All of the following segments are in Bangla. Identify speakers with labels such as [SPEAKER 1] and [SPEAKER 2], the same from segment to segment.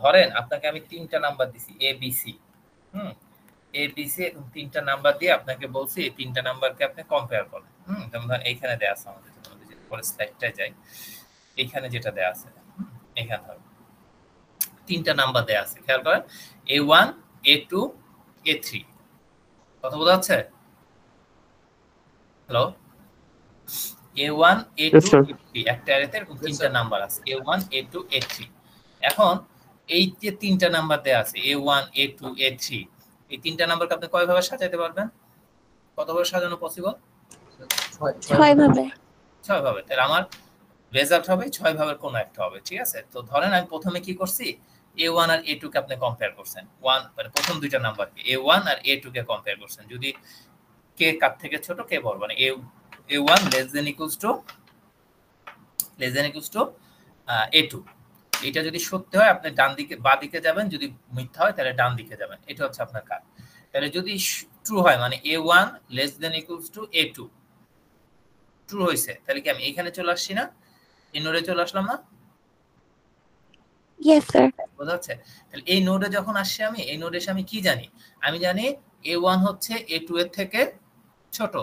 [SPEAKER 1] ধরেন আপনাকে আমি তিনটা নাম্বার দিছি A B C. A B C এবং তিনটা নাম্বার দিয়ে আপনাকে বলছি এই তিনটা নাম্বারকে আপনি কম্পেয়ার করেন। যেমন ধরেন এইখানে দেয়া আছে আমাদের, পরে স্লাইডটায় যাই, এইখানে যেটা দেয়া আছে এখানে ধরেন তিনটা নাম্বার দেয়া আছে, খেয়াল করেন A1 A2 A3। কথা বোঝা যাচ্ছে? হ্যালো, A1 A2 A3 একটা অ্যারেতে এরকম তিনটা নাম্বার আছে, A1 A2 A3। এখন এই যে তিনটা নাম্বার দেয়া আছে A1 A2 A3, এই তিনটা নাম্বারকে আপনি কয় ভাবে সাজাতে পারবেন? কতভাবে সাজানো পসিবল?
[SPEAKER 2] 6 ভাবে।
[SPEAKER 1] 6 ভাবে। তাহলে আমার রেজাল্ট হবে 6 ভাবের কোন একটা হবে, ঠিক আছে? তো ধরেন আমি প্রথমে কি করছি, A1 আর A2 কে আপনি কম্পেয়ার করছেন, মানে প্রথম দুইটা নাম্বারকে A1 আর A2 কে কম্পেয়ার করছেন। যদি কে কার থেকে ছোট কে বড়, মানে A1 less than equals two A2, এটা যদি সত্য হয় আপনি ডান দিকে বাঁ দিকে যাবেন, যদি মিথ্যা হয় তাহলে ডান দিকে যাবেন। এটা হচ্ছে আপনার কাজ। তাহলে যদি ট্রু হয় মানে A1 less than equals two A2 true হইছে, তাহলে কি আমি এখানে চলে আসছি না, এই নোডে চলে আসলাম না?
[SPEAKER 2] Yes sir.
[SPEAKER 1] বোঝা যাচ্ছে? তাহলে এই নোডে যখন আসছি আমি, এই নোডে এসে আমি কি জানি? আমি জানি A1 হচ্ছে A2 এর থেকে ছোট।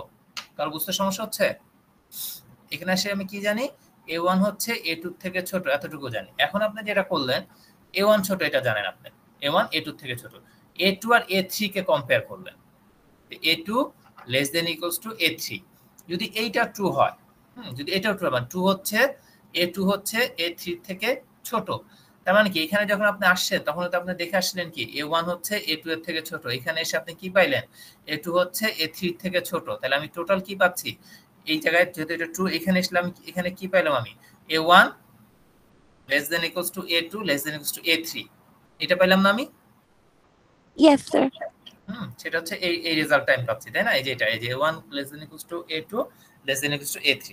[SPEAKER 1] কারো বুঝতে সমস্যা হচ্ছে? এখানে এসে আমি কি জানি? A1 হচ্ছে A2 থেকে ছোট, এতটুকু জানি। এখন আপনি যেটা করলেন, A1 ছোট এটা জানেন আপনি, A1 A2 থেকে ছোট। A2 আর A3 কে কম্পেয়ার করলেন, A2 less than equals two A3। যদি এইটা ট্রু হয়, যদি এটাও ট্রু হয়, ট্রু হচ্ছে A2 হচ্ছে A3 থেকে ছোট, তার মানে কি এখানে যখন আপনি আসছেন তখন তো আপনি দেখে আসলেন কি A1 হচ্ছে A2 এর থেকে ছোট, এখানে এসে আপনি কি পাইলেন? A2 হচ্ছে A3 থেকে ছোট। তাহলে আমি টোটাল কি পাচ্ছি? এই জায়গায় যেহেতু এটা ট্রু, এখানে আসলাম, এখানে কি পাইলাম আমি? A1 less than equals two A2 less than equals two A3, এটা পাইলাম না আমি?
[SPEAKER 2] Yes sir.
[SPEAKER 1] সেটা হচ্ছে এই রেজাল্টটা আমি পাচ্ছি, তাই না? এই যে এটা, এই যে A1 less than equals two A2 less than equals two A3।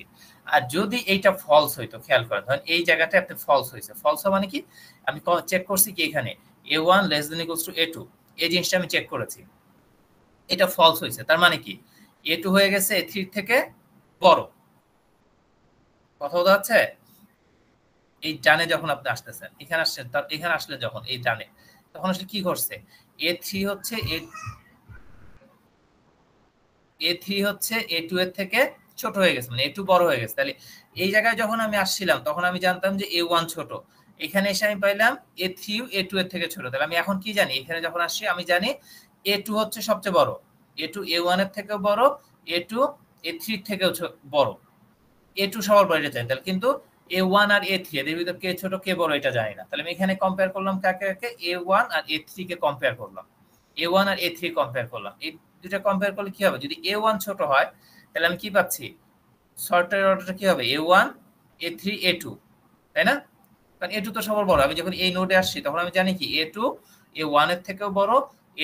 [SPEAKER 1] আর যদি এইটা ফলস হইতো, খেয়াল করেন, ধরেন এই জায়গাটা আপনি ফলস হইছে, ফলস মানে কি? আমি চেক করছি কি এখানে A1 less than equals two A2, এই জিনিসটা আমি চেক করেছি, এটা ফলস হইছে, তার মানে কি A2 হয়ে গেছে A3 থেকে বড়। কথা বোঝা যাচ্ছে? এই ডানে যখন আপনি আসতেছেন, এখানে আসছেন, তার এখানে আসলেন যখন এই ডানে, তখন আসলে কি ঘটছে? A3 হচ্ছে A2 এর থেকে ছোট হয়ে গেছে, মানে A2 বড় হয়ে গেছে। তাহলে এই জায়গায় যখন আমি আসছিলাম তখন আমি জানতাম যে A1 ছোট, এখানে এসে আমি পাইলাম A3 A2 এর থেকে ছোট। তাহলে আমি এখন কি জানি? এখানে যখন আসছি আমি জানি A2 হচ্ছে সবচেয়ে বড়, A2 A1 এর থেকেও বড়, A2 A3 এর থেকেও বড়, A2 সবার বড় এটা জানি। তাহলে কিন্তু A1 আর A3 এদের ভিতর কে ছোট কে বড় এটা জানি না। তাহলে আমি এখানে কম্পেয়ার করলাম কাকে কাকে? A1 আর A3 কে কম্পেয়ার করলাম, A1 আর A3 কম্পেয়ার করলাম। এই দুটো কম্পেয়ার করলে কি হবে? যদি A1 ছোট হয় তাহলে আমি কি পাচ্ছি? সর্টের অর্ডারটা কি হবে? A1 A3 A2, তাই না? কারণ A2 তো সবার বড়। আমি যখন এই নোডে আসছি তখন আমি জানি কি A2 A1 এর থেকেও বড়,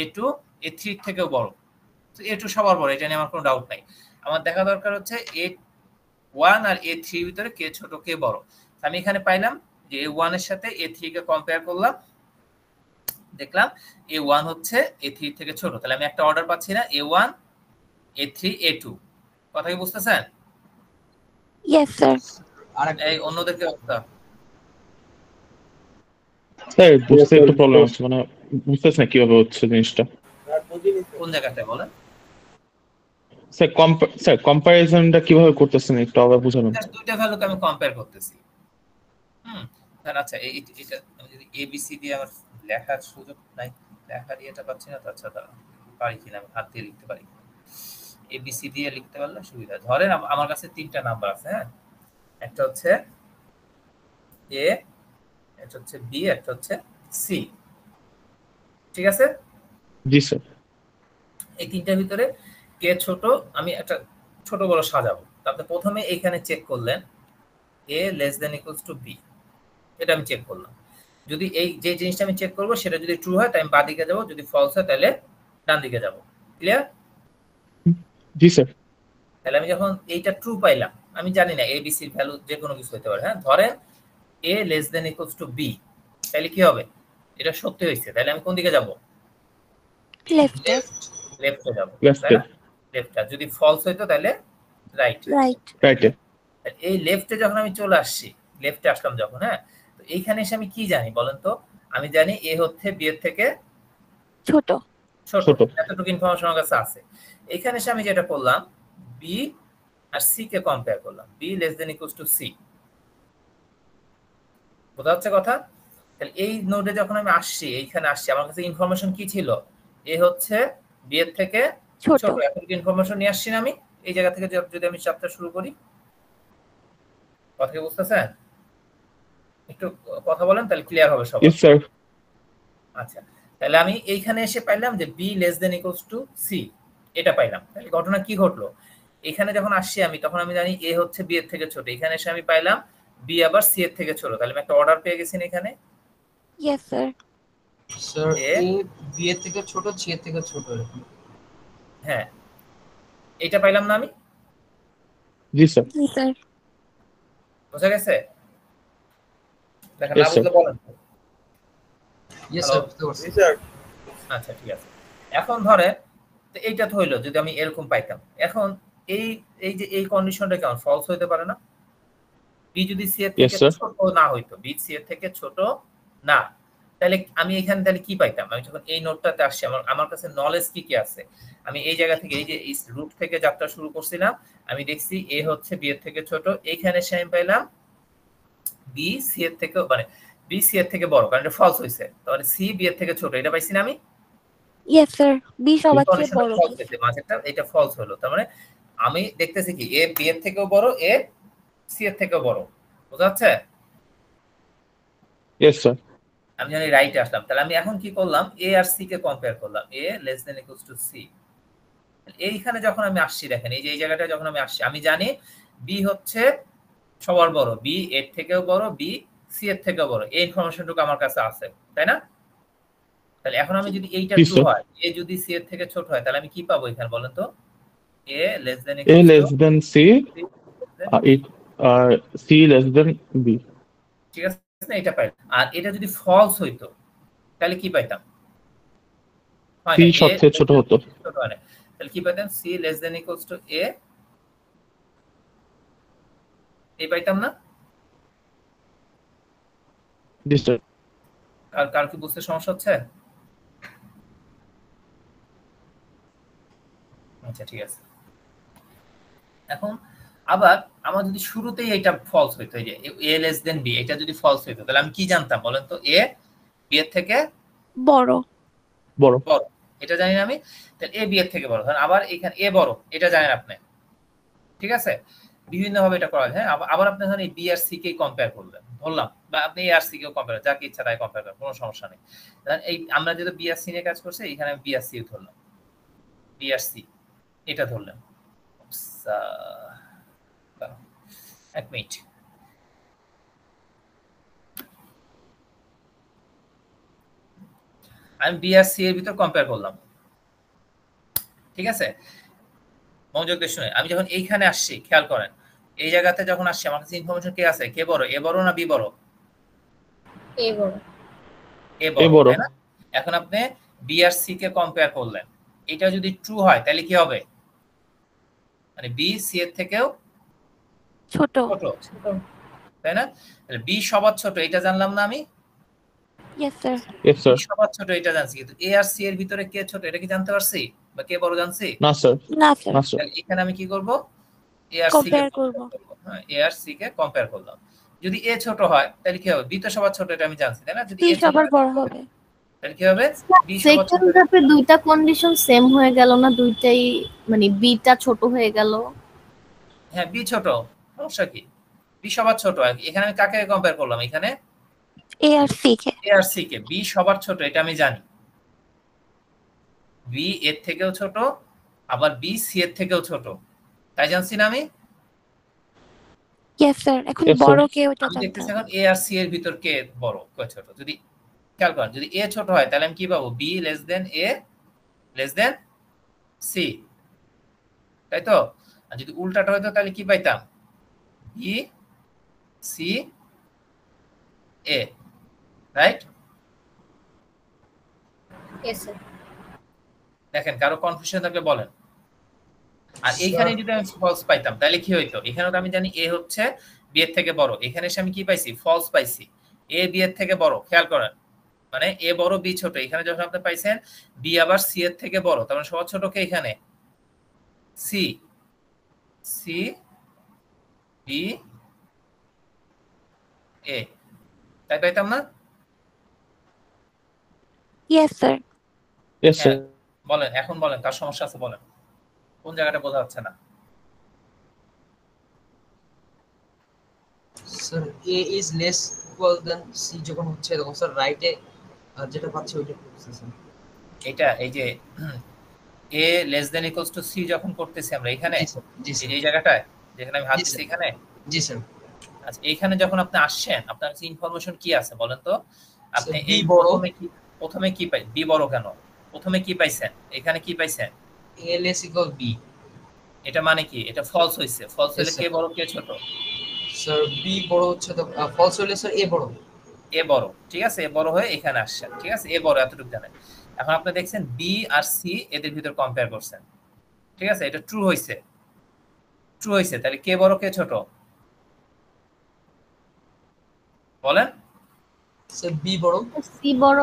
[SPEAKER 1] A2 A3 এর থেকেও বড়। তো A2 সবার বড়, এটা নিয়ে আমার কোনো ডাউট নাই। আমার দেখা দরকার হচ্ছে A1 আর A3 এর ভিতরে কে ছোট কে বড়। আমি এখানে পাইলাম যে A1 এর সাথে A3 কে কম্পেয়ার করলাম, দেখলাম A1 হচ্ছে A3 থেকে ছোট। তাহলে আমি একটা অর্ডার পাচ্ছি না, A1 A3 A2। কথা কি বুঝতেছেন?
[SPEAKER 2] Yes sir.
[SPEAKER 1] এই অন্যদেরকে অবস্থা
[SPEAKER 3] স্যার বুঝতে একটু প্রবলেম আছে, মানে বুঝতেছ না কিভাবে হচ্ছে জিনিসটা।
[SPEAKER 1] কোন জায়গাটায় বলেন?
[SPEAKER 3] স্যার কম্পারিজনটা কিভাবে করতেছেন একটু আবার বুঝাবেন?
[SPEAKER 1] দুইটা ভ্যালুকে আমি কম্পেয়ার করতেছি। আচ্ছা এটা আমি যদি ABC দিয়ে আমার লেখার সুযোগ নাই, লেখার ইয়েটা পাচ্ছি না তো। আচ্ছা দাঁড়ান, পারি কিনা আমি হাত দিয়ে লিখতে পারি, ABC দিয়ে লিখতে পারলে সুবিধা। ধরেন আমার কাছে তিনটা নাম্বার আছে, হ্যাঁ, একটা হচ্ছে A, একটা হচ্ছে B, একটা হচ্ছে C, ঠিক আছে?
[SPEAKER 3] জি স্যার।
[SPEAKER 1] এই তিনটার ভিতরে কে ছোট আমি একটা ছোট বড় সাজাবো। আপনি প্রথমে এইখানে চেক করলেন A less than equals two B, এটা আমি চেক করলাম। যদি এই যে জিনিসটা আমি চেক করবো সেটা যদি ট্রু হয় তাহলে আমি বাঁ দিকে যাবো, যদি ফলস হয় তাহলে ডান দিকে যাবো। ক্লিয়ার?
[SPEAKER 3] জি স্যার।
[SPEAKER 1] তাহলে আমি যখন এইটা ট্রু পাইলাম, আমি জানি না ABC এর ভ্যালু যে কোনো কিছু হতে পারে, হ্যাঁ, ধরেন A less than equals two B, তাহলে কি হবে? এটা সত্যি হয়েছে, তাহলে আমি কোন দিকে যাব?
[SPEAKER 2] লেফটে।
[SPEAKER 1] লেফটে যাব,
[SPEAKER 3] লেফটে।
[SPEAKER 1] লেফটে। যদি ফলস হইতো তাহলে রাইট।
[SPEAKER 2] রাইট।
[SPEAKER 3] রাইটে।
[SPEAKER 1] এই লেফটে যখন আমি চলে আসছি, লেফটে আসলাম যখন, হ্যাঁ, তো এইখানে এসে আমি কি জানি বলেন তো? আমি জানি এ হচ্ছে বি এর থেকে
[SPEAKER 2] ছোট।
[SPEAKER 1] ছোট, এতটুকু ইনফরমেশন আমার কাছে আছে। এখানে এসে আমি যেটা করলাম, বি আর সি কে কম্পেয়ার করলাম, B less than equals to C. বোঝা যাচ্ছে কথা? তাহলে এই নোডে যখন আমি আসছি, এইখানে আসছি, আমার কাছে ইনফরমেশন কি ছিল? এ হচ্ছে বি এর থেকে
[SPEAKER 2] ছোট।
[SPEAKER 1] ছোট, এতটুকু ইনফরমেশন নিয়ে আসছি না আমি? এই জায়গা থেকে যদি আমি চ্যাপ্টার শুরু করি, কথা কি বুঝতেছেন? একটু কথা বলেন, তাহলে ক্লিয়ার হবে সব।
[SPEAKER 3] Yes sir.
[SPEAKER 1] আচ্ছা, তাহলে আমি এইখানে এসে পাইলাম যে b less than equals to c, এটা পাইলাম। তাহলে ঘটনা কি ঘটলো? এখানে যখন আসছি আমি, তখন আমি জানি এ হচ্ছে বি এর থেকে ছোট, এখানে এসে আমি পাইলাম বি আবার সি এর থেকে ছোট। তাহলে আমি একটা অর্ডার পেয়ে গেছি না এখানে?
[SPEAKER 2] Yes sir.
[SPEAKER 4] Sir
[SPEAKER 1] A
[SPEAKER 4] A B এর থেকে ছোট, সি এর থেকে ছোট এরকম।
[SPEAKER 1] হ্যাঁ, এটা পাইলাম না আমি?
[SPEAKER 3] জি স্যার।
[SPEAKER 2] জি স্যার।
[SPEAKER 1] বুঝা গেছে? দেখেন, না
[SPEAKER 3] Yes, sir.
[SPEAKER 1] বুঝলে বলেন।
[SPEAKER 4] Yes
[SPEAKER 1] Hello?
[SPEAKER 4] স্যার, বুঝতে পারছি।
[SPEAKER 1] আচ্ছা, ঠিক আছে। এখন ধরে তো এইটা তো হইলো, যদি আমি এরকম পাইতাম। এখন এই এই যে এই কন্ডিশনটা কেমন ফলস হইতে পারে না? বি যদি সি এর
[SPEAKER 3] Yes,
[SPEAKER 1] থেকে
[SPEAKER 3] sir.
[SPEAKER 1] ছোট না হইতো, বি সি এর থেকে ছোট না, তাহলে আমি এখানে তাহলে কি পাইতাম? আমি যখন এই নোটটাতে আসছি, আমার কাছে নলেজ কি কি আছে? আমি এই জায়গা থেকে, এই যে এই রুট থেকে যাত্রা শুরু করছিলাম, আমি দেখছি এ হচ্ছে বি এর থেকে ছোট, এইখানে এসে আমি পাইলাম বি সি এর থেকে, মানে বি সি এর থেকে বড়, কারণ এটা ফলস হইছে। তাহলে সি বি এর থেকে ছোট, এটা পাইছি না আমি?
[SPEAKER 2] Yes sir. বি
[SPEAKER 1] এই
[SPEAKER 2] সবার চেয়ে
[SPEAKER 1] কন্ডিশনটা
[SPEAKER 2] বড়।
[SPEAKER 1] ফলস হইছে, মাঝেরটা এটা ফলস হলো। তার মানে আমি দেখতেছি কি এ বি এর থেকেও বড়, এ সি এর থেকেও বড়। বুঝা যাচ্ছে?
[SPEAKER 3] Yes, sir.
[SPEAKER 1] আমি জানি রাইটে আসলাম। তাহলে আমি এখন কি করলাম? এ আর সি কে কম্পেয়ার করলাম, A less than equals to C. এইখানে যখন আমি আসছি, দেখেন এই যে এই জায়গাটা যখন আমি আসছি, আমি জানি বি হচ্ছে সবার বড়, বি এর থেকেও বড়, বি সি এর থেকেও বড়, এই ইনফরমেশনটুকু আমার কাছে আছে, তাই না? তাহলে এখন আমি যদি এইটা
[SPEAKER 3] জি,
[SPEAKER 1] ট্রু
[SPEAKER 3] স্যার।
[SPEAKER 1] হয়, এ যদি সি এর থেকে ছোট হয়, তাহলে আমি কি পাবো এখানে বলেন তো? A less than
[SPEAKER 3] A
[SPEAKER 1] equals
[SPEAKER 3] less than C,
[SPEAKER 1] to,
[SPEAKER 3] it C less than B.
[SPEAKER 1] ঠিক আছে না? এটা পাই। আর এটা যদি ফলস হইতো, তাহলে কি পাইতাম? হয়
[SPEAKER 3] C
[SPEAKER 1] না, এ
[SPEAKER 3] সবচেয়ে ছোট হতো।
[SPEAKER 1] ছোট হয় না, তাহলে কি পাইতাম? C less than equals to A, এই পাইতাম না?
[SPEAKER 3] জি স্যার।
[SPEAKER 1] আর কার কি বুঝতে সমস্যা হচ্ছে? আচ্ছা, ঠিক আছে। এখন আবার আমার যদি শুরুতেই এটা ফলস হইতো, এই যে এ লেস দেন বি, এটা যদি ফলস হইতো, তাহলে আমি কি জানতাম বলেন তো? এ বি এর থেকে
[SPEAKER 2] বড়।
[SPEAKER 3] বড়।
[SPEAKER 1] বড়, এটা জানি না আমি। তাহলে এ বি এর থেকে বড়, কারণ আবার এখানে এ বড়, এটা জানেন আপনি, ঠিক আছে? বিভিন্ন ভাবে এটা করা যায়। আবার আপনি ধরেন এই বি আর সি কে কম্পেয়ার করলেন, ধরলাম, বা আপনি এ আর সি কেও কম্পেয়ার, যাকে ইচ্ছা তাই কম্পেয়ার করেন, কোনো সমস্যা নেই। ধরেন এই আমরা যেটা বি আর সি নিয়ে কাজ করছি, এখানে বি আর সি ধরলাম, বি আর সি এটা ধরলাম। এক মিনিট, আমি বি আর সি এর ভিতর কম্পেয়ার করলাম, ঠিক আছে? মনোযোগ দিয়ে শুনে, আমি যখন এইখানে আসছি, খেয়াল করেন এই জায়গাতে যখন আসছি, আমার কাছে ইনফরমেশন কে আছে? কে বড়, এ বড় না বি বড়?
[SPEAKER 5] এ বড়।
[SPEAKER 1] এ
[SPEAKER 3] এ
[SPEAKER 1] বড়,
[SPEAKER 3] বড়।
[SPEAKER 1] তাই না? এখন আপনি বি আর সি কে কম্পেয়ার করলেন, এটা যদি ট্রু হয় তাহলে কি হবে? মানে বি সি এর থেকেও
[SPEAKER 2] ছোট।
[SPEAKER 1] ছোট, তাই না? তাহলে বি সবার ছোট, এটা জানলাম না আমি?
[SPEAKER 2] Yes sir.
[SPEAKER 3] Yes,
[SPEAKER 1] b
[SPEAKER 3] sir.
[SPEAKER 1] সবার ছোট এটা জানছি, কিন্তু এ আর সি এর ভিতরে কে ছোট এটা কি জানতে পারছি? বা কে বড় জানছি?
[SPEAKER 3] না স্যার।
[SPEAKER 2] না স্যার।
[SPEAKER 3] না স্যার।
[SPEAKER 1] তাহলে এখানে আমি কি করব? এ আর সি কে
[SPEAKER 2] কম্পেয়ার করব।
[SPEAKER 1] হ্যাঁ, এ আর সি কে কম্পেয়ার করলাম। যদি এ ছোট হয় তাহলে কি হবে? বি তো সবার ছোট, এটা আমি জানছি, তাই না? যদি
[SPEAKER 2] বি
[SPEAKER 1] এ ছোট
[SPEAKER 2] সবার
[SPEAKER 1] হয়
[SPEAKER 2] বড় হবে।
[SPEAKER 1] তাহলে কি হবে? বি সবার ছোট।
[SPEAKER 5] সেকেন্ড ধাপে দুইটা কন্ডিশন সেম হয়ে গেল না? দুইটাই মানে বিটা ছোট হয়ে গেল।
[SPEAKER 1] হ্যাঁ, বি ছোট, সমস্যা কি? বি সবার ছোট। এখানে আমি কাকে কম্পেয়ার করলাম? এখানে
[SPEAKER 2] এ আর সি কে।
[SPEAKER 1] এ আর সি কে। বি সবার ছোট, এটা আমি জানি, বি এর থেকেও ছোট, আবার বি সি এর থেকেও ছোট, তাই জানছি না আমি?
[SPEAKER 2] Yes sir. এখন
[SPEAKER 3] Yes, sir.
[SPEAKER 2] বড় কে ওটা
[SPEAKER 1] আমি
[SPEAKER 2] জানতে
[SPEAKER 1] দেখতেছি
[SPEAKER 2] হবে।
[SPEAKER 1] এখন এ আর সি এর ভিতর কে বড় কে ছোট। যদি খেয়াল করেন, যদি এ ছোট হয় তাহলে আমি কি পাবো? বি লেস দেন এ লেস দেন সি, তাই তো? আর যদি উল্টাটা হতো তাহলে কি পাইতাম? বি সি এ, রাইট?
[SPEAKER 5] Yes sir.
[SPEAKER 1] দেখেন, কারো কনফিউশন থাকলে বলেন। আর এইখানে যদি আমি ফলস পাইতাম তাহলে কি হইতো? এখানেও তো আমি জানি এ হচ্ছে বি এর থেকে বড়, এখানে এসে আমি কি পাইছি? ফলস পাইছি, এ বি এর থেকে বড়। খেয়াল করেন, মানে এ বড় বি ছোট, এখানে যখন আপনি পাইছেন বি আবার সি এর থেকে বড়, তার মানে সবার ছোট কে এখানে? সি। সি বি এ, তাই পাইতাম না?
[SPEAKER 2] Yes, sir.
[SPEAKER 3] Yes, sir.
[SPEAKER 1] হ্যাঁ, বলেন এখন বলেন কার সমস্যা আছে বলেন, কোন জায়গাটা বোঝা যাচ্ছে না?
[SPEAKER 4] Sir a is less equal than c যখন হচ্ছে তখন স্যার রাইটে যেটা পাচ্ছি ওইটা করতেছি স্যার।
[SPEAKER 1] এটা এই যে A less than equals to C যখন করতেছি আমরা এখানে,
[SPEAKER 4] জি স্যার, জি স্যার,
[SPEAKER 1] এই জায়গাটায় যেখানে আমি হাত
[SPEAKER 4] জি,
[SPEAKER 1] দিচ্ছি
[SPEAKER 4] স্যার।
[SPEAKER 1] এখানে।
[SPEAKER 4] জি স্যার।
[SPEAKER 1] আচ্ছা, এইখানে যখন আপনি আসছেন আপনার কাছে ইনফরমেশন কি আছে বলেন তো? আপনি
[SPEAKER 4] বি
[SPEAKER 1] এই
[SPEAKER 4] বড়,
[SPEAKER 1] প্রথমে কি পাই? বি বড় কেন? প্রথমে কি পাইছেন? এখানে কি পাইছেন?
[SPEAKER 4] এ লেস ইকুয়াল বি।
[SPEAKER 1] এটা মানে কি? এটা ফলস হইছে। ফলস হলে
[SPEAKER 4] Yes,
[SPEAKER 1] কে
[SPEAKER 4] sir.
[SPEAKER 1] বড় কে ছোট?
[SPEAKER 4] স্যার বি বড় হচ্ছে তো ফলস হলে স্যার এ বড়।
[SPEAKER 1] এ বড়, ঠিক আছে, এ বড় হয়ে এখানে আসছেন, ঠিক আছে, এ বড় এতটুকু জানেন। এখন আপনি দেখছেন বি আর সি এদের ভিতর কম্পেয়ার করছেন, ঠিক আছে, এটা ট্রু হইছে। ট্রু হইছে, তাহলে কে বড় কে ছোট বলেন?
[SPEAKER 4] স্যার বি বড়।
[SPEAKER 5] সি বড়।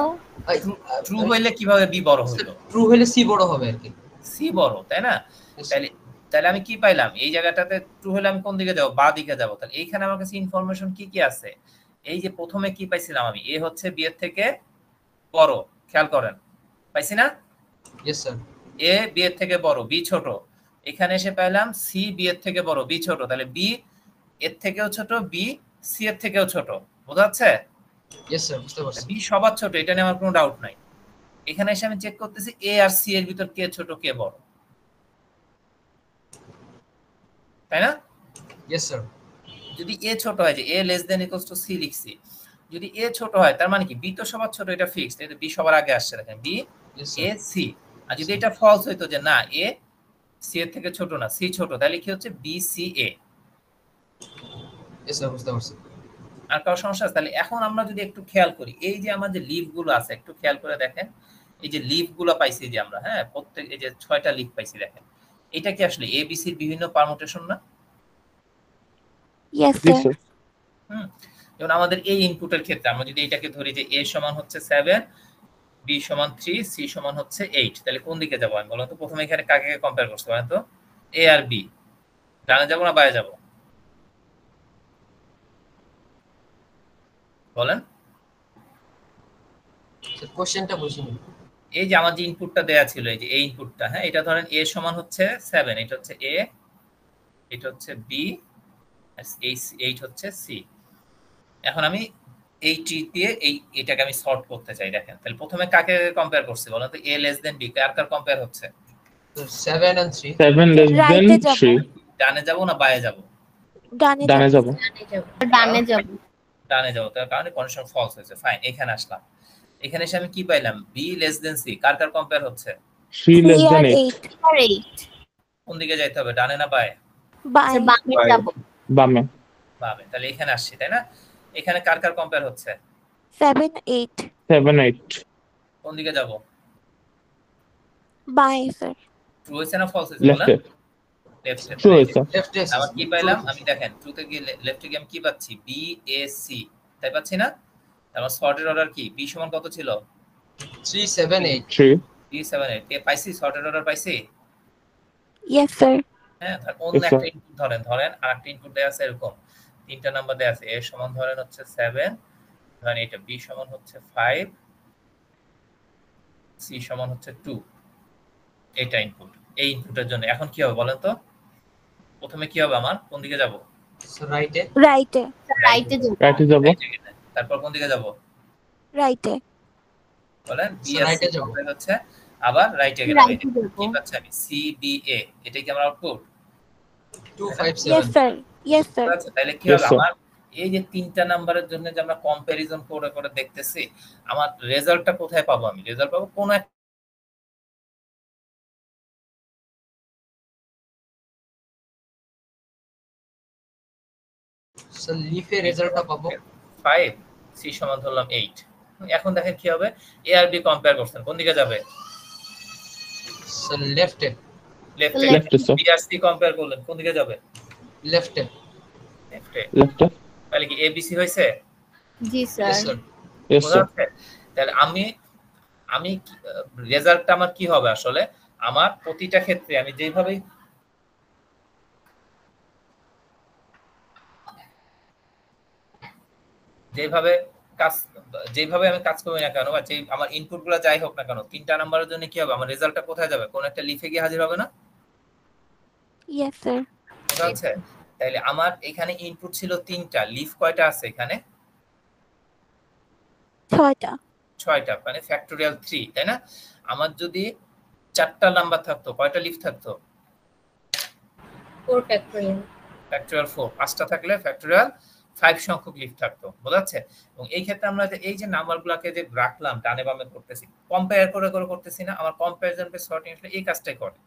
[SPEAKER 1] ট্রু হইলে কিভাবে বি বড় হইলো?
[SPEAKER 4] ট্রু হলে সি বড় হবে আর কি।
[SPEAKER 1] সি বড়, তাই না?
[SPEAKER 4] Yes,
[SPEAKER 1] তাহলে তাহলে আমি কি পাইলাম? এই জায়গাটাতে ট্রু হলে আমি কোন দিকে যাব? বা দিকে যাব। তাহলে এইখানে আমার কাছে ইনফরমেশন কি কি আছে? এই যে প্রথমে কি পাইছিলাম আমি? এ হচ্ছে বি এর থেকে বড়, খেয়াল করেন, পাইছি না?
[SPEAKER 4] Yes, sir.
[SPEAKER 1] এ বি এর থেকে বড়, বি ছোট। এখানে এসে পাইলাম সি বি এর থেকে বড়, বি ছোট। তাহলে বি এর থেকেও ছোট, বি সি এর থেকেও ছোট। বোঝা যাচ্ছে?
[SPEAKER 4] Yes, sir. বুঝতে পারছি।
[SPEAKER 1] বি সবার ছোট, এটা নিয়ে আমার কোনো ডাউট নাই। এখানে এসে আমি চেক করতেছি এ আর সি এর ভিতর কে ছোট কে বড়, তাই না?
[SPEAKER 4] Yes, sir.
[SPEAKER 1] যদি এ ছোট হয়, যে A less than equals to C লিখছি, যদি এ ছোট হয় তার মানে কি বি তো সবার ছোট, এটা ফিক্সড, এটা বি সবার আগে আসছে, দেখেন বি
[SPEAKER 4] Yes,
[SPEAKER 1] এ
[SPEAKER 4] sir.
[SPEAKER 1] সি। আর যদি এটা ফলস হইতো যে না এ সি এর থেকে ছোট না, সি ছোট, তাহলে কি হচ্ছে বি সি এ।
[SPEAKER 4] Yes, sir. বুঝতে পারছি।
[SPEAKER 1] আর কারো সমস্যা আছে? তাহলে এখন আমরা যদি একটু খেয়াল করি, এই যে আমাদের লিফ গুলো আছে একটু খেয়াল করে দেখেন, এই যে লিফ গুলো পাইছি যে আমরা, হ্যাঁ, প্রত্যেক এই যে 6টা লিফ পাইছি, দেখেন এটা কি আসলে এ বি সির বিভিন্ন পারমুটেশন না?
[SPEAKER 2] Yes,
[SPEAKER 3] Yes,
[SPEAKER 2] sir.
[SPEAKER 3] sir.
[SPEAKER 1] যেমন আমাদের এই ইনপুটের ক্ষেত্রে আমরা যদি এটাকে ধরি যে এ সমান হচ্ছে 7, বি সমান 3, সি সমান হচ্ছে 8, তাহলে কোন দিকে যাবো আমি বলেন তো? প্রথমে এখানে কাকে কম্পেয়ার করতে বলেন তো? এ আর বি, ডানে যাবো না বায়ে যাবো বলেন?
[SPEAKER 4] স্যার কোশ্চেনটা বুঝিনি।
[SPEAKER 1] এই যে আমার যে ইনপুটটা দেয়া ছিল, এই যে এই ইনপুটটা, হ্যাঁ, এটা ধরেন এ সমান হচ্ছে 7, এটা হচ্ছে এ, এটা হচ্ছে বি, আর এই 8 হচ্ছে সি। এখন আমি এই ট্রি দিয়ে এটাকে আমি সর্ট করতে চাই, দেখেন তাহলে প্রথমে কাকে কম্পেয়ার করছি বলেন তো? A less then B, car car compare হচ্ছে?
[SPEAKER 4] 7 and 3.
[SPEAKER 3] 7 less
[SPEAKER 2] Right
[SPEAKER 3] than
[SPEAKER 2] এ যাবো।
[SPEAKER 3] 3.
[SPEAKER 1] ডানে যাবো না বায়ে যাবো?
[SPEAKER 2] ডানে
[SPEAKER 3] ডানে
[SPEAKER 2] যাবো।
[SPEAKER 3] যাব।
[SPEAKER 5] ডানে যাব।
[SPEAKER 1] ডানে যাবো, তার কারণে কন্ডিশন ফলস হয়েছে। ফাইন, এখানে আসলাম, এখানে এসে আমি কি পাইলাম? বি লেস দেন সি, কার কার কম্পেয়ার হচ্ছে?
[SPEAKER 3] 3 less
[SPEAKER 2] 3
[SPEAKER 3] than
[SPEAKER 2] আর
[SPEAKER 3] 8.
[SPEAKER 2] 8
[SPEAKER 5] আর 8
[SPEAKER 1] কোন দিকে যাইতে হবে, ডানে না বায়ে?
[SPEAKER 2] বাই
[SPEAKER 5] স্যার বামে যাব।
[SPEAKER 3] বামে।
[SPEAKER 1] বামে। তাহলে এখানে আসছি, তাই না? এখানে কার কার কম্পেয়ার হচ্ছে?
[SPEAKER 2] 7 8
[SPEAKER 3] 7 8.
[SPEAKER 1] কোন দিকে যাব?
[SPEAKER 2] বাই স্যার
[SPEAKER 1] ট্রু হয়েছে না ফলস হয়েছে
[SPEAKER 3] Left
[SPEAKER 1] বলেন?
[SPEAKER 3] এ।
[SPEAKER 1] লেফট।
[SPEAKER 3] True হয়েছে।
[SPEAKER 4] Left এ
[SPEAKER 1] আবার কি পাইলাম আমি? দেখেন ট্রুতে গিয়ে লেফটে গিয়ে আমি কি পাচ্ছি? বি এ সি, তাই পাচ্ছি না? তারপর সর্টেড অর্ডার কি? বি সমান কত ছিল?
[SPEAKER 4] 3 7 8.
[SPEAKER 3] 3.
[SPEAKER 1] বি 7 8 এ পাইছি, সর্টেড অর্ডার পাইছি।
[SPEAKER 2] ইয়েস স্যার
[SPEAKER 1] হ্যাঁ, অন্য
[SPEAKER 3] Yes, sir.
[SPEAKER 1] একটা ইনপুট ধরেন আরেকটা ইনপুট দেয়া আছে এরকম, তিনটা নাম্বার দেয়া আছে। এ সমান ধরেন হচ্ছে 7, ধরেন এটা বি সমান হচ্ছে 5, সি সমান হচ্ছে 2, এটা ইনপুট। এই ইনপুটের জন্য এখন কি হবে বলেন তো? প্রথমে কি হবে আমার? কোন দিকে যাব?
[SPEAKER 4] স্যার রাইটে।
[SPEAKER 2] রাইটে
[SPEAKER 5] রাইটে যাব।
[SPEAKER 3] রাইটে যাব।
[SPEAKER 1] তারপর কোন দিকে যাব
[SPEAKER 2] রাইটে
[SPEAKER 1] বলেন? বি
[SPEAKER 4] Sir,
[SPEAKER 1] আর
[SPEAKER 4] right
[SPEAKER 1] সি
[SPEAKER 4] এ যাবো।
[SPEAKER 1] কমপ্লিট হচ্ছে, আবার রাইটে গেলাম।
[SPEAKER 5] রাইটে যাব।
[SPEAKER 1] কি পাচ্ছি আমি? সি বি এ, এটাই কি আমার output?
[SPEAKER 4] 2 5
[SPEAKER 2] yes
[SPEAKER 4] 7.
[SPEAKER 2] Sir yes sir
[SPEAKER 1] আচ্ছা, তাহলে কি
[SPEAKER 3] Yes,
[SPEAKER 1] হবে
[SPEAKER 3] sir.
[SPEAKER 1] আমার? এই যে তিনটা নাম্বারের জন্য যে আমরা কম্পারিজন করে করে দেখতেছি, আমার রেজাল্টটা কোথায় পাবো? আমি রেজাল্ট পাবো কোন এক
[SPEAKER 4] স্যার লিফে রেজাল্টটা পাবো
[SPEAKER 1] 5, সি সমান ধরলাম 8। এখন দেখেন কি হবে? এ আর বি কম্পেয়ার করছেন, কোন দিকে যাবে?
[SPEAKER 4] স্যার লেফটে।
[SPEAKER 1] লেফটে।
[SPEAKER 3] Left এ, sir.
[SPEAKER 1] বি আর সি কম্পেয়ার করলেন, কোন দিকে যাবে?
[SPEAKER 4] লেফটে।
[SPEAKER 1] লেফটে।
[SPEAKER 3] Left এ.
[SPEAKER 1] তাহলে কি এ বি সি হয়েছে?
[SPEAKER 5] জি
[SPEAKER 4] Yes,
[SPEAKER 5] স্যার।
[SPEAKER 4] sir.
[SPEAKER 3] Yes,
[SPEAKER 1] বোঝা
[SPEAKER 3] sir.
[SPEAKER 1] যাচ্ছে? তাহলে আমি আমি রেজাল্টটা আমার কি হবে আসলে, আমার প্রতিটা ক্ষেত্রে আমি যেভাবে কাজ যেভাবে আমি কাজ করি না কেন, বা যে আমার ইনপুট গুলো যাই হোক না কেন, 3টা নাম্বারের জন্য কি হবে, আমার রেজাল্টটা কোথায় যাবে, কোন একটা লিফে গিয়ে হাজির হবে না?
[SPEAKER 2] Yes, sir.
[SPEAKER 1] বুঝা যাচ্ছে? তাইলে আমার এখানে ইনপুট ছিল 3টা, লিফ কয়টা আছে এখানে?
[SPEAKER 2] 6টা।
[SPEAKER 1] 6টা, মানে ফ্যাক্টোরিয়াল 3, তাই না? আমার যদি 4টা নাম্বার থাকতো, কয়টা লিফ থাকতো?
[SPEAKER 5] 4 ফ্যাক্টরিয়াল।
[SPEAKER 1] ফ্যাক্টোরিয়াল 4। 5টা থাকলে ফ্যাক্টোরিয়াল 5 সংখ্যক লিফ থাকতো। বোঝা যাচ্ছে? এবং এই ক্ষেত্রে আমরা যে এই যে নাম্বারগুলোকে যে রাখলাম ডানে বামে করতেছি, কম্পেয়ার করে করতেছি না, আমার কম্পারিজন বেস সর্টিং আসলে এই কাজটাই করে।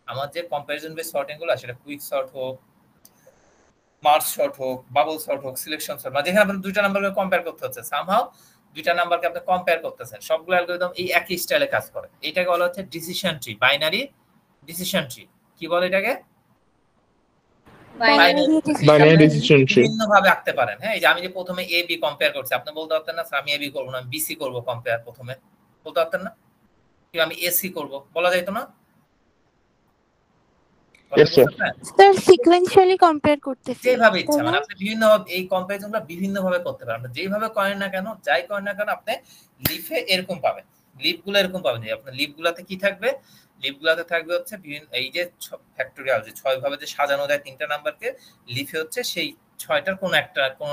[SPEAKER 1] আমার যে কম্পারিজন বেস সর্টিং গুলো সেটা কুইক সর্ট হোক, মার্জ সর্ট হোক, বাবল সর্ট হোক, সিলেকশন সর্ট, মানে যেখানে আপনার দুইটা নাম্বারকে কম্পেয়ার করতে হচ্ছে, সামহাউ দুইটা নাম্বারকে আপনি কম্পেয়ার করতেছেন, সবগুলো অ্যালগরিদম এই একই স্টাইলে কাজ করে। এটাকে বলা হচ্ছে decision tree, binary decision tree. কি বলে এটাকে?
[SPEAKER 3] Binary decision tree.
[SPEAKER 1] বিভিন্ন ভাবে আঁকতে পারেন। হ্যাঁ, এই যে আমি যে প্রথমে এ বি কম্পেয়ার করছি, আপনি বলতে পারতেন না আমি এ বি করব না, আমি বিসি করব কম্পেয়ার, প্রথমে বলতে পারতেন না? কি আমি এসি করব, বলা যাইতো না?
[SPEAKER 3] Yes, sir.
[SPEAKER 2] Sir sequentially compare করতেছি।
[SPEAKER 1] যেভাবে ইচ্ছা, মানে আপনি বিভিন্ন এই কম্পারিজনগুলো বিভিন্ন ভাবে করতে পারেন। আপনি যেভাবে করেন না কেন, যাই করেন না কেন, আপনি লিফে এরকম পাবেন, লিফগুলো এরকম পাবেন। যে আপনার লিফগুলোতে কি থাকবে, লিফগুলোতে থাকবে হচ্ছে বিভিন্ন এই যে ফ্যাক্টোরিয়াল যে 6 ভাবে যে সাজানো যায় 3টা নাম্বারকে, লিফে হচ্ছে সেই 6টার কোন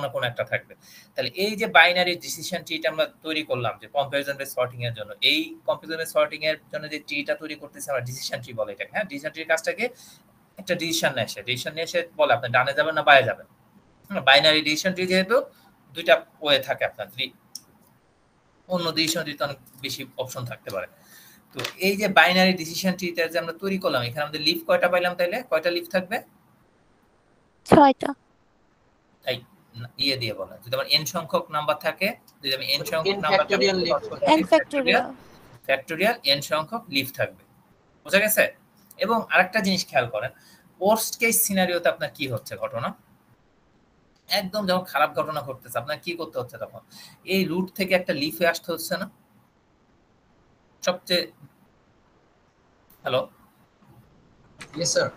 [SPEAKER 1] না কোন একটা থাকবে। তাহলে এই যে বাইনারি ডিসিশন ট্রিটা আমরা তৈরি করলাম যে কম্পারিজন বেস সর্টিং এর জন্য, এই কম্পারিজন বেস সর্টিং এর জন্য যে ট্রিটা তৈরি করতেছি আমরা ডিসিশন ট্রি বলে এটাকে। হ্যাঁ, ডিসিশন ট্রির কাজটাকে একটা ডিসিশন নেয়, ডিসিশন নিয়ে সে বলে আপনি ডানে যাবেন না বায়ে যাবেন। বাইনারি ডিসিশন ট্রি যেহেতু দুইটা ওয়ে থাকে আপনার, অন্য ডিসিশন ট্রিতে অনেক বেশি অপশন থাকতে পারে। তো এই যে বাইনারি ডিসিশন ট্রিটা যে আমরা তৈরি করলাম, এখানে আমাদের লিফ কয়টা পাইলাম, তাইলে কয়টা লিফ থাকবে?
[SPEAKER 2] 6টা।
[SPEAKER 1] এই ইয়ে দিয়ে বলা, যদি আমার n সংখ্যক নাম্বার থাকে, যদি আমি n সংখ্যক number
[SPEAKER 4] factorial leaf
[SPEAKER 2] n factorial.
[SPEAKER 1] Factorial n সংখ্যক লিফ থাকবে। বুঝা গেছে? এবং আরেকটা জিনিস খেয়াল করেন, ওয়ার্স্ট কেস সিনারিওতে আপনার কি হচ্ছে ঘটনা, একদম যখন খারাপ ঘটনা ঘটতেছে আপনার কি করতে হচ্ছে, তখন এই রুট থেকে একটা লিফে আসতে হচ্ছে না? সবচেয়ে হ্যালো,
[SPEAKER 4] ইয়েস স্যার।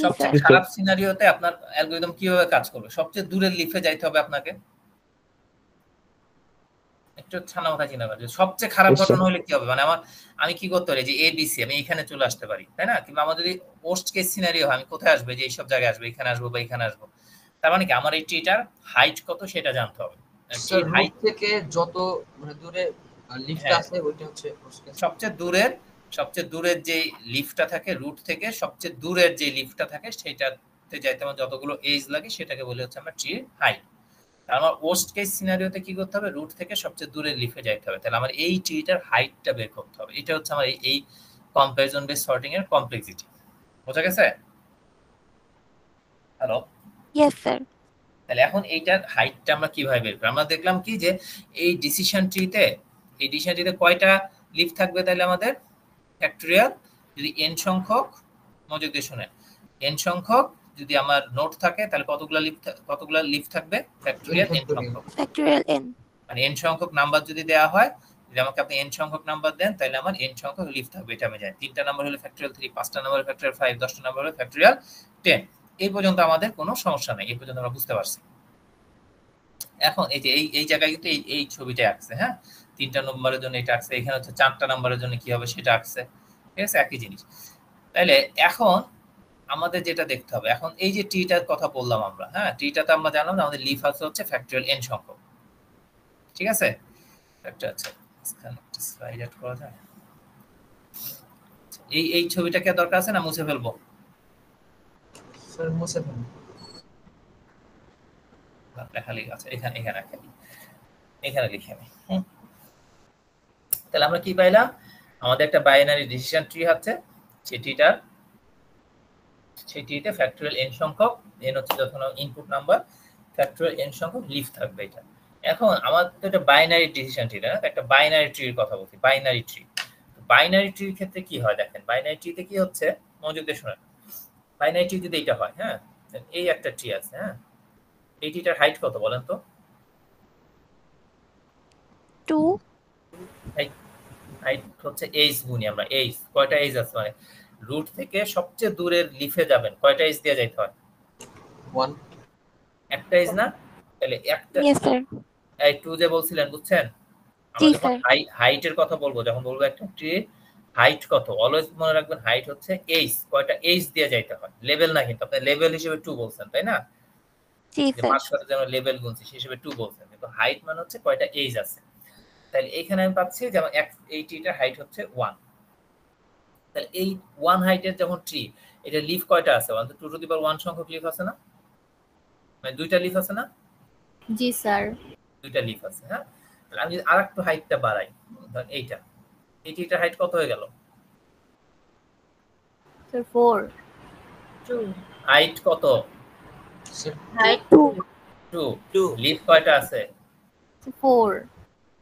[SPEAKER 1] সবচেয়ে
[SPEAKER 3] Yes, sir.
[SPEAKER 1] খারাপ সিনারিওতে আপনার অ্যালগরিদম কিভাবে কাজ করবে? সবচেয়ে দূরের লিফে যাইতে হবে আপনাকে। একটু ছানা মাথা চিন্তা করেন, সবচেয়ে খারাপ
[SPEAKER 3] Yes, sir.
[SPEAKER 1] ঘটনা হলে কি হবে, মানে আমি কি করতে পারি যে এ বি সি আমি এখানে চলে আসতে পারি, তাই না? কিংবা আমার যদি ওয়ার্স্ট কেস সিনারিও হয়, আমি কোথায় আসবে, যে এইসব জায়গায় আসবে, এখানে আসবো বা এখানে আসবো। তার মানে কি আমার এই ট্রিটার হাইট কত সেটা জানতে হবে।
[SPEAKER 4] স্যার
[SPEAKER 1] হাইট
[SPEAKER 4] রুট থেকে যত মানে দূরে লিফট
[SPEAKER 1] হ্যাঁ।
[SPEAKER 4] আছে ওইটা হচ্ছে worst case।
[SPEAKER 1] সবচেয়ে দূরের যে লিফটটা থাকে রুট থেকে, সবচেয়ে দূরের যে লিফটটা থাকে সেটাতে যাইতে আমার যতগুলো এজ লাগে সেটাকে বলে হচ্ছে আমরা ট্রির হাইট। আমার ওয়ার্স্ট কেস সিনারিওতে কি করতে হবে, রুট থেকে সবচেয়ে দূরের লিফে যাইতে হবে। তাহলে আমার এই ট্রিটার হাইটটা বের করতে হবে। এটা হচ্ছে আমার এই কম্পারিজন বেস সর্টিং এর কমপ্লেক্সিটি। বোঝা গেছে? Hello,
[SPEAKER 2] yes sir.
[SPEAKER 1] তাহলে এখন এইটার হাইটটা আমরা কিভাবে বের করি? আমরা দেখলাম কি যে এই ডিসিশন ট্রিতে কয়টা লিফ থাকবে, তাহলে আমাদের ফ্যাক্টোরিয়াল যদি n সংখ্যক, মনোযোগ দিয়ে শুনেন, n সংখ্যক যদি আমার নোট থাকে তাহলে কতগুলা লিফ থাকবে? ফ্যাক্টোরিয়াল n সংখ্যক,
[SPEAKER 2] ফ্যাক্টোরিয়াল n।
[SPEAKER 1] মানে n সংখ্যক নাম্বার যদি দেওয়া হয়, যদি আমাকে আপনি n সংখ্যক নাম্বার দেন তাহলে আমার n সংখ্যক লিফ থাকবে, এটা আমি জানি। 3টা নাম্বার হলে ফ্যাক্টোরিয়াল 3, 5টা নাম্বার হলে ফ্যাক্টোরিয়াল 5, 10টা নাম্বার হলে ফ্যাক্টোরিয়াল 10। এই পর্যন্ত আমাদের কোনো সমস্যা নেই, এই পর্যন্ত আমরা বুঝতে পারছি। এখন এই যে এই জায়গায় কিন্তু এই ছবিটা আঁকছে, হ্যাঁ, 3টা নম্বরের জন্য এটা আঁকছে, এখানে হচ্ছে 4টা নাম্বারের জন্য কি হবে সেটা আঁকছে, ঠিক আছে, একই জিনিস। তাহলে এখন আমাদের যেটা দেখতে হবে, এখন এই যে ট্রিটার কথা বললাম আমরা, হ্যাঁ, ট্রিটাতে আমরা জানলাম যে আমাদের লিফ আছে হচ্ছে ফ্যাক্টোরিয়াল n সংখ্যক, ঠিক আছে। একটা আছে এখানে একটা স্লাইড অ্যাড করা যায়। এই ছবিটা কি দরকার আছে না মুছে ফেলবো?
[SPEAKER 4] স্যার মুছে ফেলুন।
[SPEAKER 1] খালি আছে এখানে লিখে আমি। তাহলে আমরা কি পাইলাম, আমাদের একটা বাইনারি ডিসিশন ট্রি আছে, সেটিতে ফ্যাক্টোরিয়াল n সংখ্যক, n হচ্ছে যখন ইনপুট নাম্বার, ফ্যাক্টোরিয়াল n সংখ্যক লিফ থাকবে এটা। এখন আমাদের তো এটা বাইনারি ডিসিশন ট্রি না, একটা বাইনারি ট্রির কথা বলছি, বাইনারি ট্রির ক্ষেত্রে কি হয় দেখেন, বাইনারি ট্রিতে কি হচ্ছে, মনোযোগ দিয়ে শুনেন। বাইনারি ট্রি যদি এটা হয়, হ্যাঁ, এই একটা ট্রি আছে, হ্যাঁ, এই ট্রিটার হাইট কত বলেন তো?
[SPEAKER 2] 2
[SPEAKER 1] হাইট হচ্ছে এইচ গুণি আমরা এইচ, কয়টা এইচ আছে মানে রুট থেকে সবচেয়ে দূরের লিফে যাবেন কয়টা এইচ দিয়ে যাইতে হয়?
[SPEAKER 4] 1
[SPEAKER 1] একটা এইচ না? তাহলে একটা
[SPEAKER 2] Yes, sir.
[SPEAKER 1] এই 2 যে বলছিলেন বুঝছেন? আমরা
[SPEAKER 2] জি,
[SPEAKER 1] যখন
[SPEAKER 2] স্যার।
[SPEAKER 1] হাইটের কথা বলবো, যখন বলবো একটা ট্রির হাইট কত, অলওয়েজ মনে রাখবেন হাইট হচ্ছে এইচ, কয়টা এইচ দিয়ে যাইতে হয়, লেভেল না কিন্তু। আপনি লেভেল হিসেবে 2 বলছেন তাই না?
[SPEAKER 2] জি,
[SPEAKER 1] যে
[SPEAKER 2] স্যার।
[SPEAKER 1] 5 সাথে যেন লেভেল গুনছি সেই হিসেবে 2 বলছেন, কিন্তু হাইট মানে হচ্ছে কয়টা এইচ আছে। তাহলে এইখানে আমি পাচ্ছি যেমন এই ট্রিটার হাইট হচ্ছে 1। তাহলে এই 1 হাইটের যখন ট্রি, এটা লিফ কয়টা আছে? 1 2 টু দি পাওয়ার 1 সংখ্যক লিফ আছে না? মানে দুইটা লিফ আছে না?
[SPEAKER 5] জি স্যার।
[SPEAKER 1] দুইটা লিফ আছে। হ্যাঁ, তাহলে আমি যদি আরেকটু হাইটটা বাড়াই, ধরেন এইটা, এই ট্রিটার হাইট কত হয়ে গেল?
[SPEAKER 5] স্যার 4
[SPEAKER 1] হাইট কত?
[SPEAKER 4] হাইট
[SPEAKER 1] 2। লিফ কয়টা আছে?
[SPEAKER 5] 4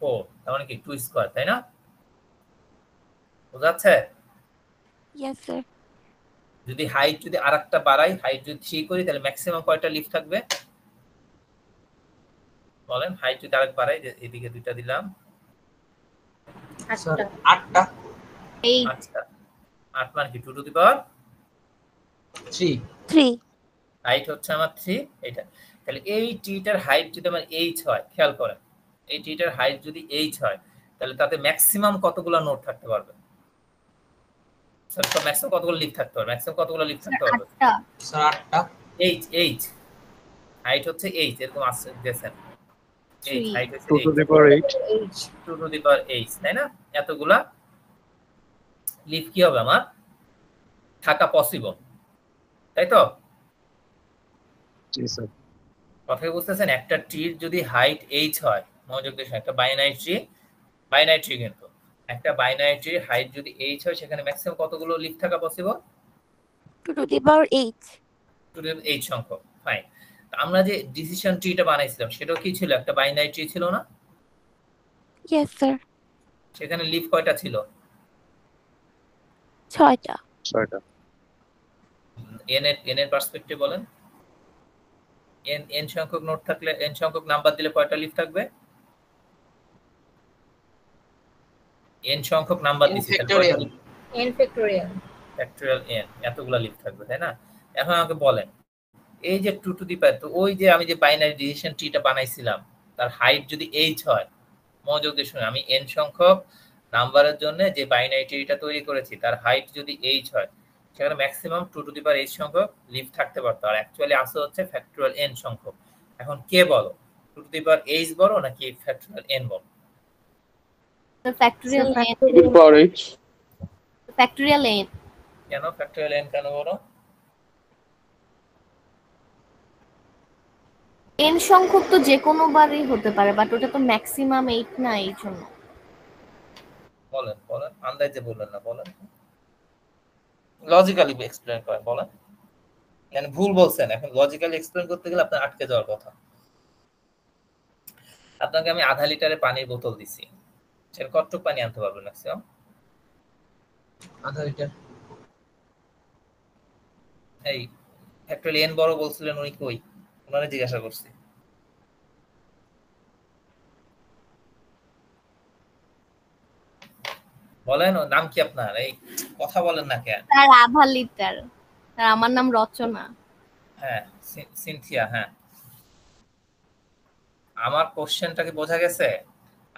[SPEAKER 1] 4। তার মানে কি 2 স্কয়ার, তাই না? বুঝাচ্ছে?
[SPEAKER 2] Yes, sir.
[SPEAKER 1] যদি হাইট যদি আরেকটা বাড়াই, হাইট যদি 3 করি, তাহলে ম্যাক্সিমাম কয়টা লিফ থাকবে বলেন? হাইট যদি আরেক বাড়াই, যে এদিকে দুইটা দিলাম,
[SPEAKER 4] স্যার 8টা
[SPEAKER 5] 8
[SPEAKER 1] আচ্ছা 8 মানে কি 2 টু দি পাওয়ার
[SPEAKER 4] 3
[SPEAKER 2] 3.
[SPEAKER 1] হাইট হচ্ছে আমার 3 এটা। তাহলে এই টিটার হাইট যদি আমার h হয়, খেয়াল করেন এই টিটার হাইট যদি h হয়, তাহলে তাতে ম্যাক্সিমাম কতগুলো নোড থাকতে পারবে? স্যার তো ম্যাক্সিমাম কতগুলো লিফ থাকতে পারবে? ম্যাক্সিমাম কতগুলো লিফ থাকতে পারবে?
[SPEAKER 5] 8টা
[SPEAKER 4] স্যার 8টা
[SPEAKER 1] h হাইট হচ্ছে h, এরকম আছে দেখেন h
[SPEAKER 5] 3
[SPEAKER 1] হাইট হচ্ছে
[SPEAKER 3] 2 to the power 8.
[SPEAKER 1] 2 to the power h, তাই না? এতগুলা লিফ কি হবে আমার থাকা পসিবল, তাই তো?
[SPEAKER 3] জি স্যার।
[SPEAKER 1] কথা কি বুঝতেছেন? একটা ট্রির যদি হাইট h হয়, মনোযোগ দিয়ে শুনুন, একটা বাইনারি ট্রি কিন্তু একটা বাইনারি ট্রির হাইট যদি h হয়, সেখানে ম্যাক্সিমাম কতগুলো লিফ থাকা possible?
[SPEAKER 2] 2 to the power 8.
[SPEAKER 1] 2 to the h সংখ্যক। ফাইন। আমরা যে ডিসিশন ট্রিটা বানাইছিলাম সেটাও কি ছিল? একটা বাইনারি ট্রি ছিল না?
[SPEAKER 2] Yes, sir.
[SPEAKER 1] সেখানে লিফ কয়টা ছিল?
[SPEAKER 2] 6টা.
[SPEAKER 3] 6টা।
[SPEAKER 1] n এর পার্সপেক্টিভ বলেন। n সংখ্যক নোড থাকলে, n সংখ্যক নাম্বার দিলে কয়টা লিফ থাকবে? n সংখ্যক নাম্বার দিছি, তাহলে কয়টা leaf?
[SPEAKER 5] n factorial
[SPEAKER 1] factorial n, এতগুলা লিফ থাকবে, তাই না? এখন আমাকে বলেন, এই যে 2 টু দি পাওয়ার, তো ওই যে আমি যে বাইনারি ডিসিশন ট্রিটা বানাইছিলাম, তার হাইট যদি h হয়, মনোযোগ দিয়ে শুনুন, আমি n সংখ্যক নাম্বারের জন্য যে বাইনারি ট্রিটা তৈরি করেছি, তার হাইট যদি h হয়, সেখানে maximum 2 to the power h সংখ্যক লিফ থাকতে পারতো। আর অ্যাকচুয়ালি আসে হচ্ছে ফ্যাক্টরিয়াল n সংখ্যক। এখন কে বলো, 2 টু দি পাওয়ার h বড় নাকি ফ্যাক্টরিয়াল n বড়?
[SPEAKER 5] Factorial n
[SPEAKER 3] 2 to the power 8.
[SPEAKER 5] Factorial n
[SPEAKER 1] কেন ফ্যাক্টরিয়াল n কেন বড়?
[SPEAKER 5] n সংখ্যক তো যে কোনো বারই হতে পারে, বাট ওটা তো ম্যাক্সিমাম 8 না, এই জন্য।
[SPEAKER 1] বলেন বলেন, আন্দাজে বললেন না, বলেন লজিক্যালি এক্সপ্লেইন করেন, বলেন। মানে ভুল বলছেন, এখন লজিক্যালি এক্সপ্লেইন করতে গেলে আপনার আটকে যাওয়ার কথা। আপনাকে আমি আধা লিটারের পানির বোতল দিছি, সেটা কতটুকু পানি আনতে পারবেন ম্যাক্সিমাম?
[SPEAKER 4] আধা লিটার
[SPEAKER 1] এই ফ্যাক্টরিয়াল n বড় বলছিলেন, উনি কই? ওনারে জিজ্ঞাসা করছি। বলেন, ওর নাম কি আপনার? এই কথা বলেন না কেন?
[SPEAKER 5] তার আধা লিটার। আর আমার নাম রচনা।
[SPEAKER 1] হ্যাঁ, সিনথিয়া। হ্যাঁ, আমার কোশ্চেনটাকে বোঝা গেছে?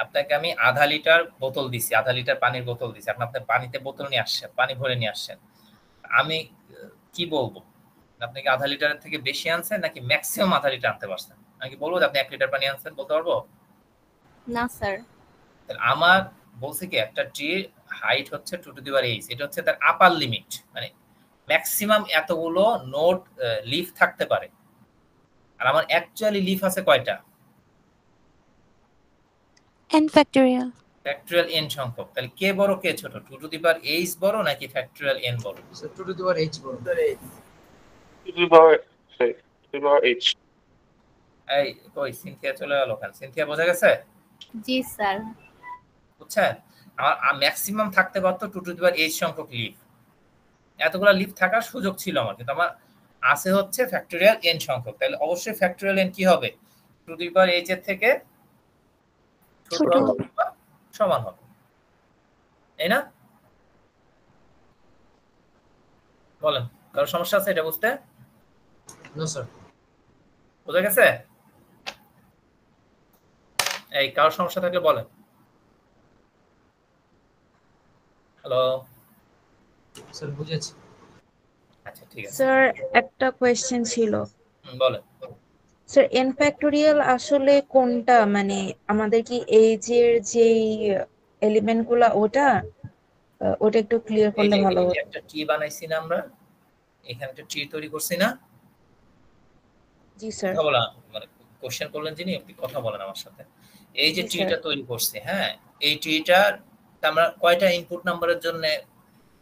[SPEAKER 1] আপনাকে আমি আধা লিটার বোতল দিছি, আধা লিটার পানির বোতল দিছি, আপনি আপনার পানিতে বোতল নিয়ে আসছেন, পানি ভরে নিয়ে আসছেন। আমি কি বলবো, আপনি কি আধা লিটারের থেকে বেশি আনছেন নাকি ম্যাক্সিমাম আধা লিটার আনতে পারছেন? আমি কি বলবো যে আপনি 1 লিটার পানি আনছেন, বলতে পারবো?
[SPEAKER 5] না স্যার।
[SPEAKER 1] তাহলে আমার বলছে কি, একটা ট্রির হাইট হচ্ছে 2 টু দি পাওয়ার h, এটা হচ্ছে তার আপার লিমিট, মানে ম্যাক্সিমাম এতগুলো নোড লিফ থাকতে পারে। আর আমার অ্যাকচুয়ালি লিফ আছে কয়টা?
[SPEAKER 2] n factorial.
[SPEAKER 1] ফ্যাক্টরিয়াল n সংখ্যক। তাহলে কে বড় কে ছোট, 2 টু দি পাওয়ার h বড় নাকি ফ্যাক্টরিয়াল n বড়?
[SPEAKER 4] Sir 2 to the power h বড়
[SPEAKER 3] 2 to the power 8. 2 to the power 8.
[SPEAKER 1] এই কই সিনথিয়া চলে গেল কেন? সিনথিয়া বোঝা গেছে?
[SPEAKER 5] জি স্যার।
[SPEAKER 1] বুঝছেন? আমার ম্যাক্সিমাম থাকতে পারতো 2 টু দি পাওয়ার h সংখ্যক লিফ, এতগুলো লিফ থাকার সুযোগ ছিল আমার, কিন্তু আমার আছে হচ্ছে ফ্যাক্টরিয়াল n সংখ্যক। তাহলে অবশ্যই ফ্যাক্টরিয়াল n কি হবে? 2 টু দি পাওয়ার h এর থেকে ছোট
[SPEAKER 2] ছোট
[SPEAKER 1] হবে বা সমান হবে, তাই না? বলেন, কারো সমস্যা আছে এটা বুঝতে?
[SPEAKER 4] No sir.
[SPEAKER 1] বোঝা গেছে? এই কারো সমস্যা থাকলে বলেন। হ্যালো,
[SPEAKER 4] স্যার বুঝেছি।
[SPEAKER 1] আচ্ছা ঠিক আছে,
[SPEAKER 6] স্যার একটা কোয়েশ্চেন ছিল।
[SPEAKER 1] বলেন।
[SPEAKER 6] স্যার এন ফ্যাক্টোরিয়াল আসলে কোনটা, মানে আমাদের কি এইজের যেই এলিমেন্ট গুলা ওটা একটু ক্লিয়ার
[SPEAKER 1] এই
[SPEAKER 6] করলে
[SPEAKER 1] যে
[SPEAKER 6] ভালো
[SPEAKER 1] এই যে
[SPEAKER 6] হতো।
[SPEAKER 1] একটা ট্রি বানাইছি না আমরা, এখানে একটা ট্রি তৈরি করছি না?
[SPEAKER 6] জি স্যার।
[SPEAKER 1] কথা বলা মানে কোশ্চেন করলেন যিনি, আপনি কথা বলেন আমার সাথে। এই যে
[SPEAKER 6] জি
[SPEAKER 1] ট্রিটা
[SPEAKER 6] স্যার।
[SPEAKER 1] তৈরি করছি, হ্যাঁ, এই ট্রিটা আমরা কয়টা ইনপুট নাম্বারের জন্য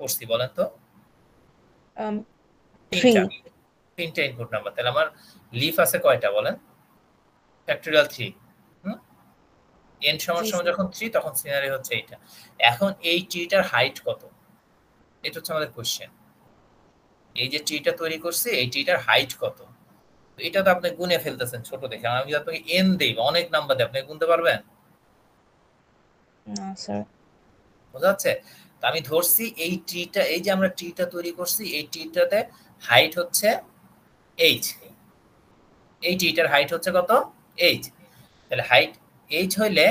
[SPEAKER 1] করছি বলেন তো?
[SPEAKER 6] 3।
[SPEAKER 1] তিনটা ইনপুট নাম্বার। তাহলে আমার লিফ আছে কয়টা বলেন? ফ্যাক্টরিয়াল 3। n সমান
[SPEAKER 6] জি
[SPEAKER 1] সমান
[SPEAKER 6] স্যার।
[SPEAKER 1] যখন 3 তখন সিনারি হচ্ছে এইটা। এখন এই ট্রিটার হাইট কত? এটা হচ্ছে আমাদের কোশ্চেন। এই যে ট্রিটা তৈরি করছি, এই ট্রিটার হাইট কত? এটা তো আপনি গুনে ফেলতেছেন ছোট দেখে। আমি যদি আপনাকে n দেই, অনেক নাম্বার দেই, আপনি গুনতে পারবেন?
[SPEAKER 6] না স্যার।
[SPEAKER 1] বোঝা যাচ্ছে? তো আমি ধরছি এই ট্রিটা, এই যে আমরা ট্রিটা তৈরি করছি, এই ট্রিটাতে হাইট হচ্ছে h। এই ট্রিটার হাইট হচ্ছে কত? h। তাহলে হাইট h হইলে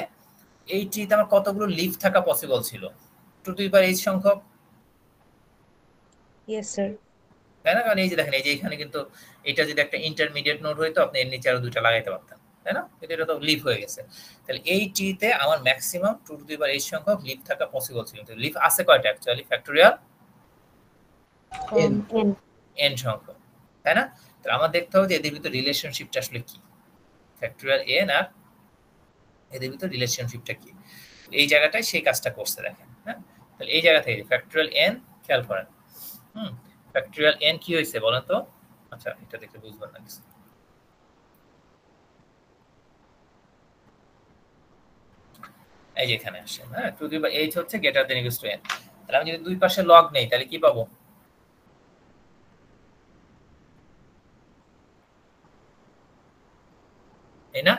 [SPEAKER 1] এই ট্রিতে আমার কতগুলো লিফ থাকা পসিবল ছিল? 2^h সংখ্যক,
[SPEAKER 6] ইয়েস স্যার।
[SPEAKER 1] তাই না? কারণ এই যে দেখেন, এই যে এখানে কিন্তু এটা যদি একটা ইন্টারমিডিয়েট নোড হইতো, আপনি এর নিচে আরো দুইটা লাগাইতে পারতেন, তাই না? কিন্তু এটা তো লিফ হয়ে গেছে। তাহলে এই ট্রিতে আমার ম্যাক্সিমাম 2^h সংখ্যক লিফ থাকা পসিবল ছিল। কিন্তু লিফ আছে কয়টা অ্যাকচুয়ালি ফ্যাক্টরিয়াল?
[SPEAKER 4] n।
[SPEAKER 1] n সংখ্যক, তাই না? তাহলে আমার দেখতে হবে যে এদের ভিতর রিলেশনশিপটা আসলে কি, ফ্যাক্টরিয়াল n আর এদের ভিতর রিলেশনশিপটা কি। এই জায়গাটায় সেই কাজটা করছে দেখেন, হ্যাঁ। তাহলে এই জায়গা থেকে ফ্যাক্টরিয়াল n খেয়াল করেন, ফ্যাক্টরিয়াল n কি হয়েছে বলেন তো? আচ্ছা এটা দেখে বুঝবেন না কিছু। এই যে এখানে আসেন, হ্যাঁ, 2^h হচ্ছে greater than equal to n। তাহলে আমি যদি দুই পাশে লগ নেই তাহলে কি পাবো? এই না?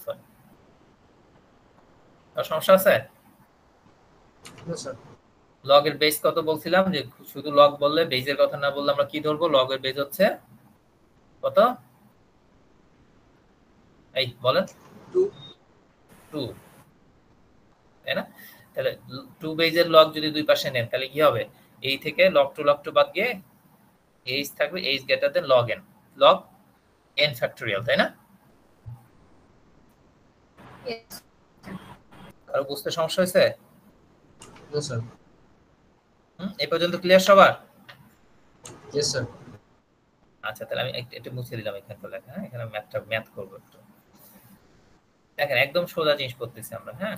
[SPEAKER 1] Sorry, আর সমস্যা আছে?
[SPEAKER 4] No sir.
[SPEAKER 1] লগ এর বেস কত বলছিলাম? যে শুধু লগ বললে, বেজের কথা না বললে আমরা কি ধরবো? লগ এর বেস হচ্ছে কত? এই বলেন।
[SPEAKER 4] 2।
[SPEAKER 1] 2, তাই না? তাহলে 2 বেজের লগ যদি দুই পাশে নেন তাহলে কি হবে? এই থেকে লগ টু বাদ গিয়ে h থাকবে, h greater than log n, log n factorial, তাই না? কারো বুঝতে সমস্যা হয়েছে?
[SPEAKER 4] No sir.
[SPEAKER 1] এই পর্যন্ত ক্লিয়ার সবার?
[SPEAKER 4] Yes sir.
[SPEAKER 1] আচ্ছা তাহলে আমি একটু মুছে দিলাম এখানকার লেখা, হ্যাঁ, এখানে ম্যাথ করবো একটু। দেখেন একদম সোজা জিনিস করতেছি আমরা, হ্যাঁ।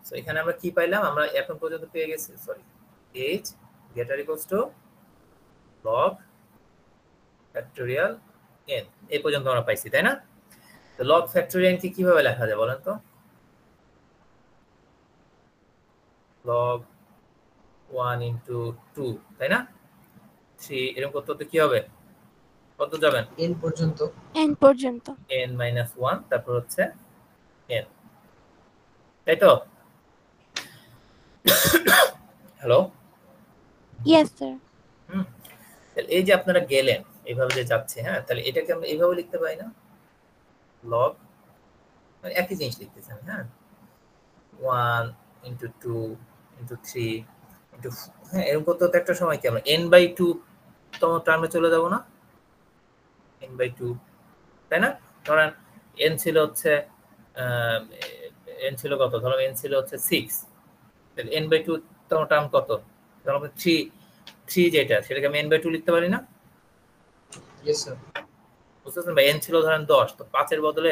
[SPEAKER 1] সো এখানে আমরা কি পাইলাম? আমরা এখন পর্যন্ত পেয়ে গেছি, sorry, h greater equals to log factorial n, এই পর্যন্ত আমরা পাইছি, তাই না? তো লগ ফ্যাক্টরিয়াল কি কিভাবে লেখা যায় বলেন তো? লগ 1 ইনটু 2, তাই না? 3 এরকম করতে হতে কি হবে? কত যাবেন?
[SPEAKER 4] n পর্যন্ত।
[SPEAKER 2] n পর্যন্ত।
[SPEAKER 1] n মাইনাস 1, তারপর হচ্ছে n, তাই তো? Hello,
[SPEAKER 2] Yes, sir.
[SPEAKER 1] তাহলে এই যে আপনারা গেলেন এইভাবে যে যাচ্ছে, হ্যাঁ, তাহলে এটাকে আমরা এইভাবে লিখতে পারি না? লগ মানে একই জিনিস লিখতেছি আমি, হ্যাঁ, 1 ইনটু 2 ইনটু 3 ইনটু, হ্যাঁ, এরকম করতে হতে একটা সময় কি আমরা n/2 তম টার্মে চলে যাব না? n/2, তাই না? ধরেন n ছিল হচ্ছে n ছিল কত? ধরো n ছিল হচ্ছে 6, তাহলে n/2 তম টার্ম কত? ধরো 3 যেটা, সেটাকে আমি n/2 লিখতে পারি না?
[SPEAKER 4] Yes sir.
[SPEAKER 1] বুঝতেছেন ভাই? n ছিল ধরেন 10, তো 5 এর বদলে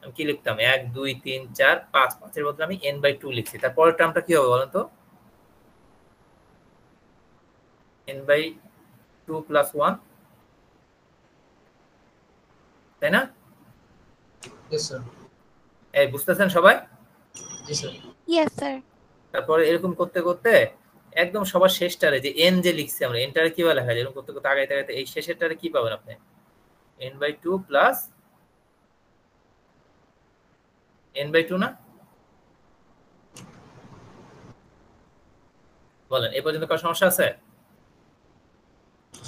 [SPEAKER 1] আমি কি লিখতাম? 1 2 3 4 5, 5 এর বদলে আমি n/2 লিখছি। তারপরের টার্মটা কি হবে বলেন তো? n/2 প্লাস 1, তাই না?
[SPEAKER 4] Yes sir.
[SPEAKER 1] এই বুঝতেছেন সবাই?
[SPEAKER 4] জি স্যার।
[SPEAKER 2] Yes, sir.
[SPEAKER 1] তারপরে এরকম করতে করতে একদম সবার শেষটারে যে n যে লিখছি আমরা, nটারে কিভাবে লেখা যায়? এরকম করতে করতে আগাইতে আগাইতে এই শেষেরটারে কি পাবেন আপনি? n/2 প্লাস n/2 না? বলেন এই পর্যন্ত কোনো সমস্যা আছে?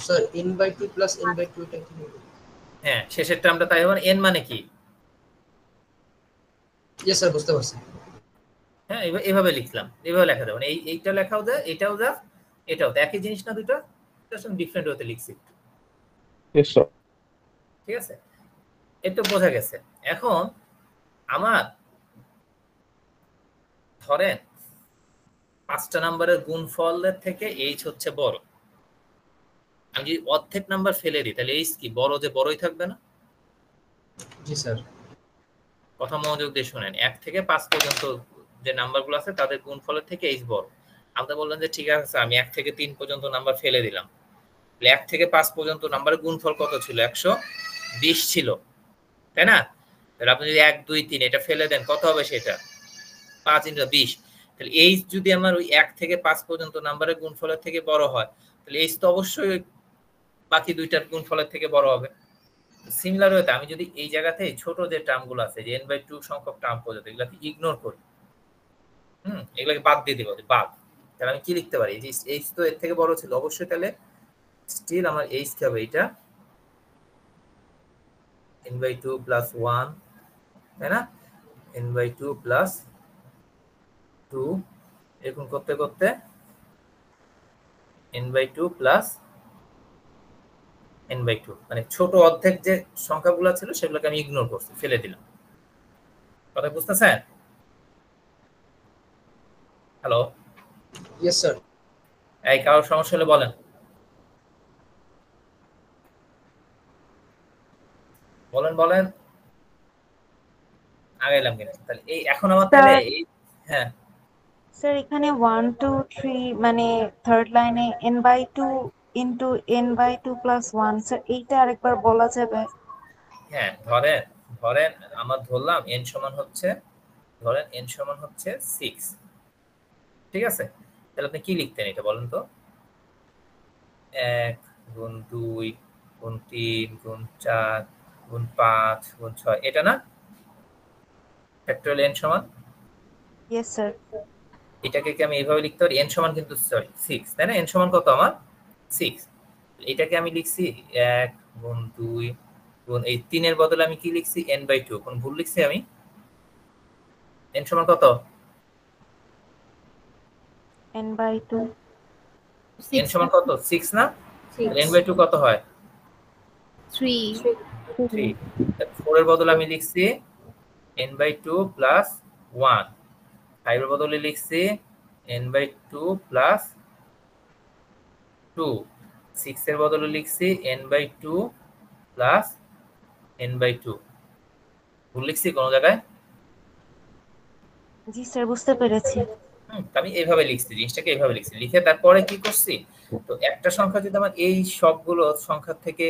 [SPEAKER 4] স্যার n/2 প্লাস n/2 এটা কি হবে?
[SPEAKER 1] হ্যাঁ, শেষের টার্মটা তাই হবে। n মানে কি?
[SPEAKER 4] ইয়েস স্যার, বুঝতে পারছি।
[SPEAKER 1] হ্যাঁ, এইভাবে লিখলাম, এইভাবে লেখা যাবে। মানে এইটা লেখাও যায়, এটাও যা, এটাও তো একই জিনিস না, দুটো জাস্ট আমি ডিফারেন্ট ওয়েতে লিখছি,
[SPEAKER 3] Yes, sir.
[SPEAKER 1] ঠিক আছে? একটু বোঝা গেছে। এখন আমার ধরেন 5টা নাম্বারের গুণফলের থেকে এইচ হচ্ছে বড়। আমি যদি অর্ধেক নাম্বার ফেলে দিই তাহলে এইচ কি বড়, যে বড়ই থাকবে না?
[SPEAKER 4] জি স্যার।
[SPEAKER 1] কথা মনোযোগ দিয়ে শুনেন, 1 থেকে 5 পর্যন্ত যে নাম্বারগুলো আছে তাদের গুণফলের থেকে এইচ বড়। আপনি বললেন যে ঠিক আছে আমি 1 থেকে 3 পর্যন্ত নাম্বার ফেলে দিলাম, 1 থেকে 5 পর্যন্ত নাম্বারের গুণফল কত ছিল? 120 ছিল, তাই না? তাহলে আপনি যদি 1 2 3 এটা ফেলে দেন, কত হবে সেটা? 5 × 20। তাহলে এইচ যদি আমার ওই 1 থেকে 5 পর্যন্ত নাম্বারের গুণফলের থেকে বড় হয়, তাহলে এইচ তো অবশ্যই বাকি দুইটার গুণফলের থেকে বড় হবে। সিমিলার ওয়েতে আমি যদি এই জায়গাতে ছোট যে টার্মগুলো আছে, যে n/2 সংখ্যক টার্ম পর্যন্ত, এগুলাকে ইগনোর করি, এগুলাকে বাদ দিয়ে দিব, বাদ, তাহলে আমি কি লিখতে পারি? এই যে এইচ তো এর থেকে বড় ছিল অবশ্যই, তাহলে স্টিল আমার এইচ কি হবে? এটা n/2 প্লাস 1, তাই না? n/2 প্লাস 2, এরকম করতে করতে n/2 প্লাস n/2, মানে ছোট অর্ধেক যে সংখ্যাগুলো ছিল সেগুলোকে আমি ইগনোর করছি, ফেলে দিলাম। কথা বুঝতেছেন? Hello,
[SPEAKER 4] yes sir.
[SPEAKER 1] এই কারোর সমস্যা হলে বলেন, বলেন বলেন, আগাইলাম কিনা? তাহলে এই এখন আমার তাহলে
[SPEAKER 6] স্যার
[SPEAKER 1] এই, হ্যাঁ
[SPEAKER 6] স্যার এখানে 1 2 3 মানে থার্ড লাইনে n/2 into n/2 plus 1, sir এইটা আরেকবার বলা যাবে?
[SPEAKER 1] হ্যাঁ, ধরেন ধরেন আমার ধরলাম n সমান হচ্ছে, ধরেন n সমান হচ্ছে 6, ঠিক আছে? তাহলে আপনি কি লিখতেন এটা বলেন তো? 1 গুণ 2 গুণ 3 গুণ 4 গুণ 5 গুণ 6, এটা না? ফ্যাক্টরিয়াল n সমান,
[SPEAKER 6] ইয়েস স্যার।
[SPEAKER 1] এটাকে কি আমি এইভাবে লিখতে পারি? n সমান কিন্তু সরি 6, তাই না? n সমান কত আমার? 6। এটাকে আমি লিখছি 1 গুণ 2 গুণ এই 3 এর বদলে আমি কি লিখছি? n/2। কোন ভুল লিখছি আমি? n সমান কত?
[SPEAKER 6] n/2
[SPEAKER 1] n সমান কত? 6 না? তাহলে n/2 কত হয়?
[SPEAKER 5] 3
[SPEAKER 1] 3। 4 এর বদলে আমি লিখছি n/2 প্লাস 1। 5 এর বদলে লিখছি n/2 প্লাস 2। 6 এর বদলে লিখছি n/2 প্লাস n/2। ভুল লিখছি কোন জায়গায়?
[SPEAKER 6] জি স্যার, বুঝতে পেরেছি।
[SPEAKER 1] আমি এইভাবে লিখছি, জিনিসটাকে এইভাবে লিখছি, লিখে তারপরে কি করছি, তো একটা সংখ্যা যদি আমার এই সবগুলো সংখ্যার থেকে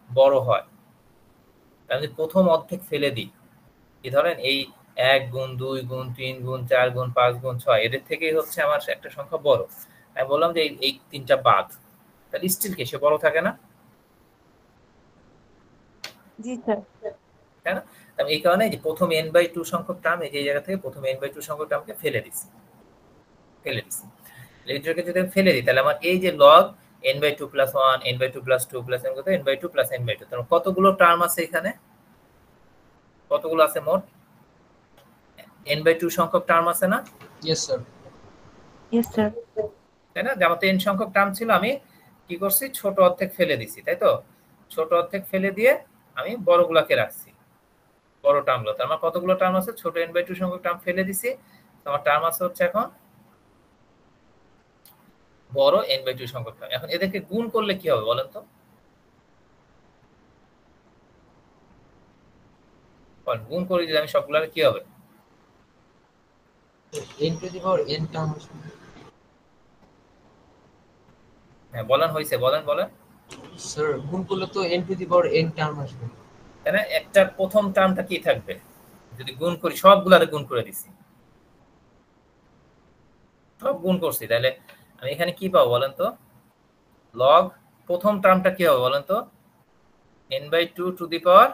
[SPEAKER 1] বড় হয়, আমি যদি প্রথম অর্ধেক ফেলে দিই, এই ধরেন এই 1 গুণ 2 গুণ 3 গুণ 4 গুণ 5 গুণ 6 এদের থেকেই হচ্ছে আমার একটা সংখ্যা বড়, আমি বললাম যে এই তিনটা বাদ, তাহলে স্টিল কি সে বড় থাকে না?
[SPEAKER 6] জি স্যার।
[SPEAKER 1] তাই না? আমি এই কারণে যে প্রথম n/2 সংখ্যক টার্ম, এই যে জায়গা থেকে প্রথম n/2 সংখ্যক টার্মকে ফেলে দিছি, এটাকে যদি আমি ফেলে দিই তাহলে আমার এই যে log n/2 plus 1 n/2 plus 2 plus n কত n/2 প্লাস n/2, তাহলে কতগুলো টার্ম আছে এখানে? কতগুলো আছে মোট? n/2 সংখ্যক টার্ম আছে না?
[SPEAKER 4] Yes sir.
[SPEAKER 6] Yes sir.
[SPEAKER 1] তাই না? যেমন n সংখ্যক টার্ম ছিল, আমি কি করছি? ছোট অর্ধেক ফেলে দিছি, তাই তো? ছোট অর্ধেক ফেলে দিয়ে আমি বড়গুলোকে রাখছি, বড় টার্মগুলো। তার মানে কতগুলো টার্ম আছে? ছোট n/2 সংখ্যক টার্ম ফেলে দিছি, আমার টার্ম আছে হচ্ছে এখন বড় n/2 সংখ্যক টার্ম। এখন এদেরকে গুণ করলে কি হবে বলেন তো? গুণ করে দিলে আমি সবগুলোর কি হবে?
[SPEAKER 4] n টার্ম আসবে।
[SPEAKER 1] হ্যাঁ বলেন, হয়েছে, বলেন বলেন।
[SPEAKER 4] স্যার গুণ করলে তো n টার্ম আসবে।
[SPEAKER 1] তাই না? একটা প্রথম টার্মটা কি থাকবে? যদি গুণ করি, সবগুলারে গুণ করে দিছি, সব গুণ করছি, তাহলে আমি এখানে কি পাবো বলেন তো? লগ প্রথম টার্মটা কি হবে বলেন তো? n/2 to the power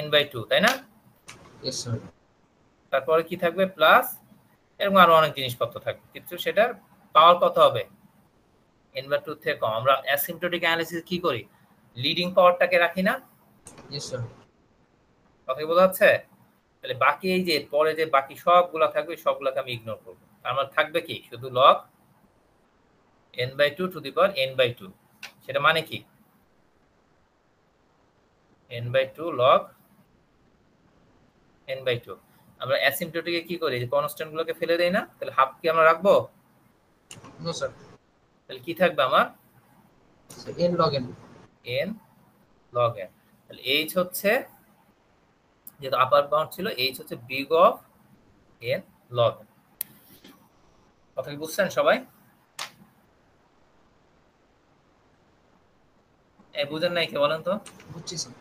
[SPEAKER 1] n/2, তাই না?
[SPEAKER 4] Yes sir.
[SPEAKER 1] তারপরে কি থাকবে? প্লাস এরকম আরো অনেক জিনিসপত্র থাকবে, কিন্তু সেটার পাওয়ার কত হবে, n/2 থেকে কম। আমরা অ্যাসিম্পটোটিক অ্যানালিসিস কি করি, লিডিং পাওয়ারটাকে রাখি না,
[SPEAKER 4] ইয়েস স্যার।
[SPEAKER 1] কথা কি বোঝা যাচ্ছে? তাহলে বাকি এই যে পরে যে বাকি সবগুলা থাকবে সবগুলাকে আমি ইগনোর করব, আমার থাকবে কি শুধু log n/2 to the power n/2। সেটা মানে কি n/2 log n/2। আমরা অ্যাসিম্পটোটিকে কি করি, যে কনস্ট্যান্ট গুলোকে ফেলে দেই না, তাহলে হাফ কি আমরা রাখবো,
[SPEAKER 4] নো স্যার।
[SPEAKER 1] তাহলে কি থাকবে আমার
[SPEAKER 4] n log n।
[SPEAKER 1] n log n। তাহলে h হচ্ছে যেহেতু আপার বাউন্ড ছিল, h হচ্ছে big of n log n। কথা কি বুঝছেন সবাই? বুঝেন নাই কে বলেন তো?
[SPEAKER 4] বুঝছি স্যার।